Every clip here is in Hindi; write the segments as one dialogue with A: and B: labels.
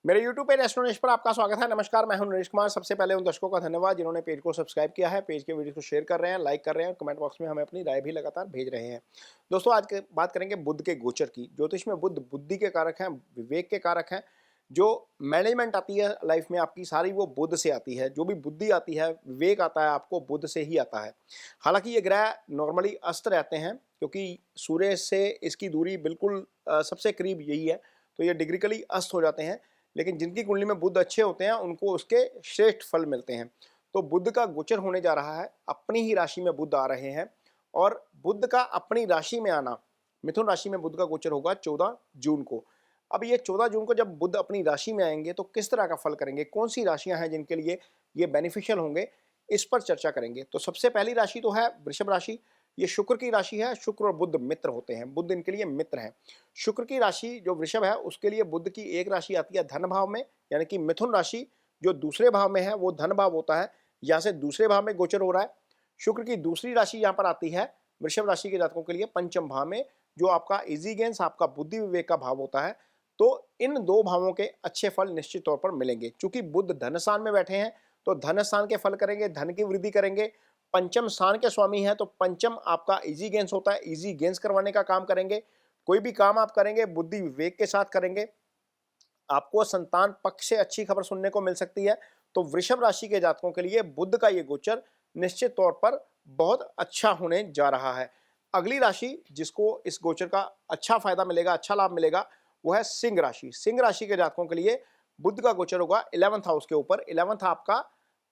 A: मेरे YouTube पेज एस्ट्रोनॉमिस्ट पर आपका स्वागत है। नमस्कार, मैं हूं नरेश कुमार। सबसे पहले उन दर्शकों का धन्यवाद जिन्होंने पेज को सब्सक्राइब किया है, पेज के वीडियो को शेयर कर रहे हैं, लाइक कर रहे हैं, कमेंट बॉक्स में हमें अपनी राय भी लगातार भेज रहे हैं। दोस्तों, आज बात करेंगे बुध के गोचर की। ज्योतिष में बुध बुद्धि के कारक हैं, विवेक के कारक हैं। जो मैनेजमेंट आती है लाइफ में आपकी, सारी वो बुध से आती है। जो भी बुद्धि आती है, विवेक आता है, आपको बुध से ही आता है। हालांकि ये ग्रह नॉर्मली अस्त रहते हैं, क्योंकि सूर्य से इसकी दूरी बिल्कुल सबसे करीब यही है, तो ये डिग्रिकली अस्त हो जाते हैं। लेकिन जिनकी कुंडली में बुध अच्छे होते हैं, उनको उसके श्रेष्ठ फल मिलते हैं। तो बुध का गोचर होने जा रहा है, अपनी ही राशि में बुध आ रहे हैं। और बुध का अपनी राशि में आना, मिथुन राशि में बुध का गोचर होगा 14 जून को। अब ये 14 जून को जब बुध अपनी राशि में आएंगे तो किस तरह का फल करेंगे, कौन सी राशियां हैं जिनके लिए ये बेनिफिशियल होंगे, इस पर चर्चा करेंगे। तो सबसे पहली राशि तो है वृषभ राशि। ये शुक्र की राशि है। शुक्र और बुध मित्र होते हैं, बुध इनके लिए मित्र हैं। शुक्र की राशि जो वृषभ है, उसके लिए बुध की एक राशि आती है धन भाव में, यानी कि मिथुन राशि जो दूसरे भाव में है वो धन भाव होता है। यहाँ से दूसरे भाव में गोचर हो रहा है। शुक्र की दूसरी राशि यहाँ पर आती है वृषभ राशि के जातकों के लिए पंचम भाव में, जो आपका इजी गेंस, आपका बुद्धि विवेक का भाव होता है। तो इन दो भावों के अच्छे फल निश्चित तौर पर मिलेंगे। चूंकि बुध धन स्थान में बैठे हैं, तो धन स्थान के फल करेंगे, धन की वृद्धि करेंगे। पंचम स्थान के स्वामी है, तो पंचम आपका इजी गेंस होता है, इजी गेंस करवाने का काम करेंगे। कोई भी काम आप करेंगे बुद्धि विवेक के साथ करेंगे। आपको संतान पक्ष से अच्छी खबर सुनने को मिल सकती है। तो वृषभ राशि के जातकों के लिए बुध का ये गोचर निश्चित तौर पर बहुत अच्छा होने जा रहा है। अगली राशि जिसको इस गोचर का अच्छा फायदा मिलेगा, अच्छा लाभ मिलेगा, वो है सिंह राशि। सिंह राशि के जातकों के लिए बुध का गोचर होगा 11th हाउस के ऊपर। 11th आपका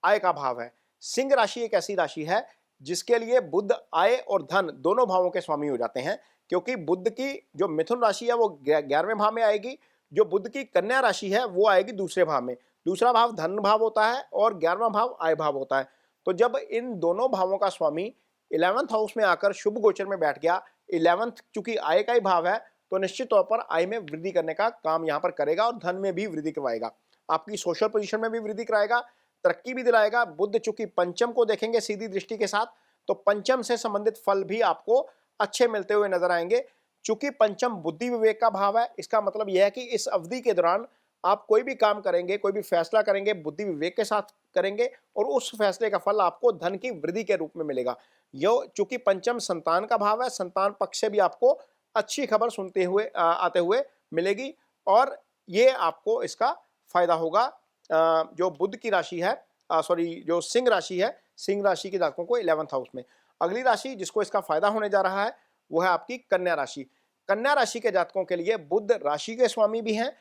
A: आय का भाव है। सिंह राशि एक ऐसी राशि है जिसके लिए बुध आय और धन दोनों भावों के स्वामी हो जाते हैं, क्योंकि बुध की जो मिथुन राशि है वो 11वें भाव में आएगी। जो बुध की कन्या राशि है वो आएगी दूसरे भाव में। दूसरा भाव धन भाव होता है और 11वां भाव आय भाव होता है। तो जब इन दोनों भावों का स्वामी 11th हाउस में आकर शुभ गोचर में बैठ गया, 11th चूंकि आय का ही भाव है, तो निश्चित तौर पर आय में वृद्धि करने का काम यहां पर करेगा और धन में भी वृद्धि करवाएगा। आपकी सोशल पोजीशन में भी वृद्धि कराएगा, तरक्की भी दिलाएगा। बुध चूंकि पंचम को देखेंगे सीधी दृष्टि के साथ, तो पंचम से संबंधित फल भी आपको अच्छे मिलते हुए नजर आएंगे। चूंकि पंचम बुद्धि विवेक का भाव है, इसका मतलब यह है कि इस अवधि के दौरान आप कोई भी काम करेंगे, कोई भी फैसला करेंगे, बुद्धि विवेक के साथ करेंगे और उस फैसले का फल आपको धन की वृद्धि के रूप में मिलेगा। यह चूंकि पंचम संतान का भाव है, संतान पक्ष से भी आपको अच्छी खबर सुनते हुए आते हुए मिलेगी और ये आपको इसका फायदा होगा। जो बुध की राशि है, सॉरी जो सिंह राशि है, सिंह राशि के जातकों को 11th हाउस में। अगली राशि जिसको इसका फायदा होने जा रहा है वो है आपकी कन्या राशि। कन्या राशि के जातकों के लिए बुध राशि के स्वामी भी हैं,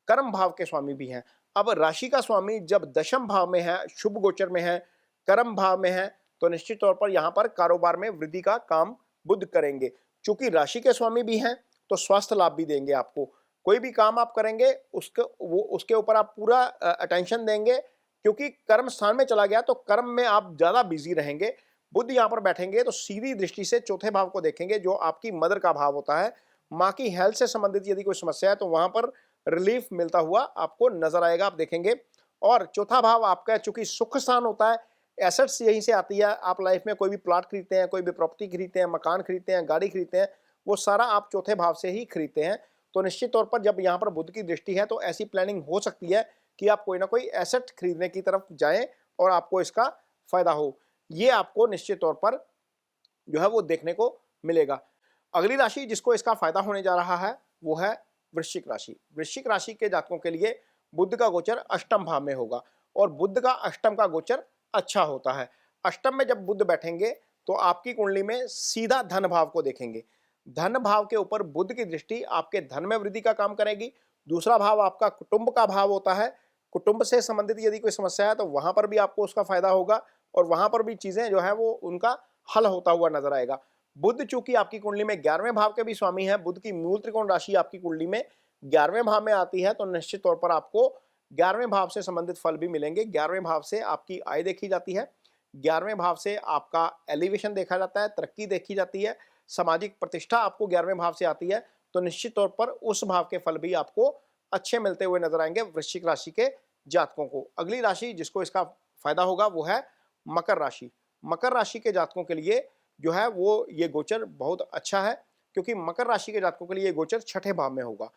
A: कर्म भाव के स्वामी भी हैं। अब राशि का स्वामी जब दशम भाव में है, शुभ गोचर में है, कर्म भाव में है, तो निश्चित तौर पर यहां पर कारोबार में वृद्धि का काम बुध करेंगे। चूंकि राशि के स्वामी भी हैं, तो स्वास्थ्य लाभ भी देंगे आपको। कोई भी काम आप करेंगे उसके ऊपर आप पूरा अटेंशन देंगे, क्योंकि कर्म स्थान में चला गया तो कर्म में आप ज्यादा बिजी रहेंगे। बुध यहाँ पर बैठेंगे तो सीधी दृष्टि से चौथे भाव को देखेंगे, जो आपकी मदर का भाव होता है। माँ की हेल्थ से संबंधित यदि कोई समस्या है तो वहां पर रिलीफ मिलता हुआ आपको नजर आएगा, आप देखेंगे। और चौथा भाव आपका चूंकि सुख स्थान होता है, एसेट्स यहीं से आती है। आप लाइफ में कोई भी प्लॉट खरीदते हैं, कोई भी प्रॉपर्टी खरीदते हैं, मकान खरीदते हैं, गाड़ी खरीदते हैं, वो सारा आप चौथे भाव से ही खरीदते हैं। तो निश्चित तौर पर जब यहाँ पर बुध की दृष्टि है तो ऐसी प्लानिंग हो सकती है कि आप कोई ना कोई एसेट खरीदने की तरफ जाएं और आपको इसका फायदा हो। ये आपको निश्चित तौर पर जो है वो देखने को मिलेगा। अगली राशि जिसको इसका फायदा होने जा रहा है वो है वृश्चिक राशि। वृश्चिक राशि के जातकों के लिए बुध का गोचर अष्टम भाव में होगा और बुध का अष्टम का गोचर अच्छा होता है। अष्टम में जब बुध बैठेंगे तो आपकी कुंडली में सीधा धन भाव को देखेंगे। धन भाव के ऊपर बुध की दृष्टि आपके धन में वृद्धि का काम करेगी। दूसरा भाव आपका कुटुंब का भाव होता है। कुटुंब से संबंधित यदि कोई समस्या है तो वहां पर भी आपको उसका फायदा होगा और वहां पर भी चीजें जो है वो उनका हल होता हुआ नजर आएगा। बुध चूंकि आपकी कुंडली में 11वें भाव के भी स्वामी है, बुध की मूल त्रिकोण राशि आपकी कुंडली में 11वें भाव में आती है, तो निश्चित तौर पर आपको 11वें भाव से संबंधित फल भी मिलेंगे। 11वें भाव से आपकी आय देखी जाती है, 11वें भाव से आपका एलिवेशन देखा जाता है, तरक्की देखी जाती है, सामाजिक प्रतिष्ठा आपको 11वें भाव से आती है। तो निश्चित तौर पर उस भाव के फल भी आपको अच्छे मिलते हुए नजर आएंगे वृश्चिक राशि के जातकों को। अगली राशि जिसको इसका फायदा होगा वो है मकर राशि। मकर राशि के जातकों के लिए जो है वो ये गोचर बहुत अच्छा है, क्योंकि मकर राशि के जातकों के लिए ये गोचर छठे भाव में होगा।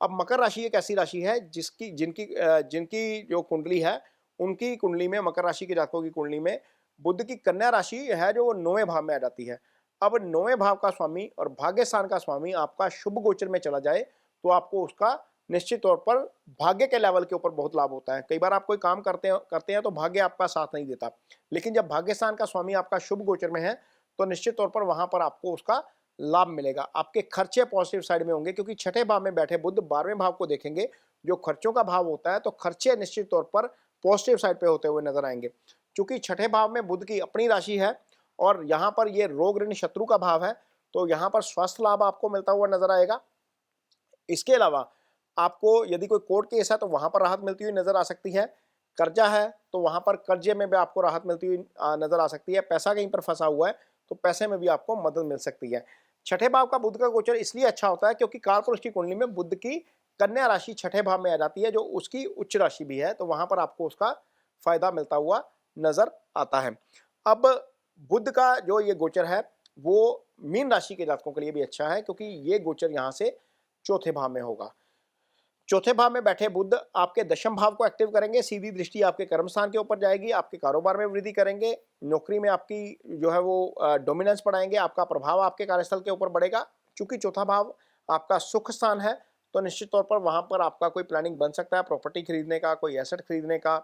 A: अब मकर राशि एक ऐसी राशि है जिनकी जो कुंडली है, उनकी कुंडली में, मकर राशि के जातकों की कुंडली में बुध की कन्या राशि है जो वो 9वें भाव में आ जाती है। अब 9वें भाव का स्वामी और भाग्य स्थान का स्वामी आपका शुभ गोचर में चला जाए तो आपको उसका निश्चित तौर पर भाग्य के लेवल के ऊपर बहुत लाभ होता है। कई बार आप कोई काम करते हैं तो भाग्य आपका साथ नहीं देता, लेकिन जब भाग्य स्थान का स्वामी आपका शुभ गोचर में है तो निश्चित तौर पर वहां पर आपको उसका लाभ मिलेगा। आपके खर्चे पॉजिटिव साइड में होंगे, क्योंकि छठे भाव में बैठे बुध 12वें भाव को देखेंगे, जो खर्चों का भाव होता है, तो खर्चे निश्चित तौर पर पॉजिटिव साइड पे होते हुए नजर आएंगे। क्योंकि छठे भाव में बुध की अपनी राशि है और यहाँ पर ये रोग ऋण शत्रु का भाव है, तो यहाँ पर स्वास्थ्य लाभ आपको मिलता हुआ नजर आएगा। इसके अलावा आपको यदि कोई कोर्ट केस है तो वहां पर राहत मिलती हुई नजर आ सकती है। कर्जा है तो वहां पर कर्जे में भी आपको राहत मिलती हुई नजर आ सकती है। पैसा कहीं पर फंसा हुआ है तो पैसे में भी आपको मदद मिल सकती है। छठे भाव का बुध का गोचर इसलिए अच्छा होता है क्योंकि कालपुरुष की कुंडली में बुध की कन्या राशि छठे भाव में आ जाती है, जो उसकी उच्च राशि भी है, तो वहां पर आपको उसका फायदा मिलता हुआ नजर आता है। अब बुध का जो ये गोचर है वो मीन राशि के जातकों के लिए भी अच्छा है, क्योंकि ये गोचर यहाँ से चौथे भाव में होगा। चौथे भाव में बैठे बुध आपके दशम भाव को एक्टिव करेंगे, सीधी दृष्टि आपके कर्म स्थान के ऊपर जाएगी, आपके कारोबार में वृद्धि करेंगे, नौकरी में आपकी जो है वो डोमिनेंस बढ़ाएंगे, आपका प्रभाव आपके कार्यस्थल के ऊपर बढ़ेगा। चूंकि चौथा भाव आपका सुख स्थान है तो निश्चित तौर पर वहां पर आपका कोई प्लानिंग बन सकता है, प्रॉपर्टी खरीदने का, कोई एसेट खरीदने का,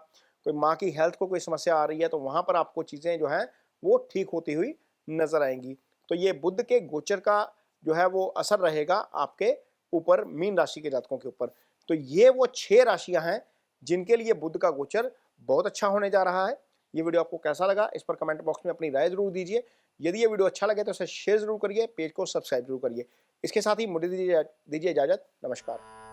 A: कोई माँ की हेल्थ को कोई समस्या आ रही है तो वहां पर आपको चीजें जो है वो ठीक होती हुई नजर आएंगी। तो ये बुध के गोचर का जो है वो असर रहेगा आपके ऊपर, मीन राशि के जातकों के ऊपर। तो ये वो 6 राशियां हैं जिनके लिए बुध का गोचर बहुत अच्छा होने जा रहा है। ये वीडियो आपको कैसा लगा, इस पर कमेंट बॉक्स में अपनी राय जरूर दीजिए। यदि ये वीडियो अच्छा लगे तो इसे शेयर जरूर करिए, पेज को सब्सक्राइब जरूर करिए। इसके साथ ही मुझे दीजिए इजाजत। नमस्कार।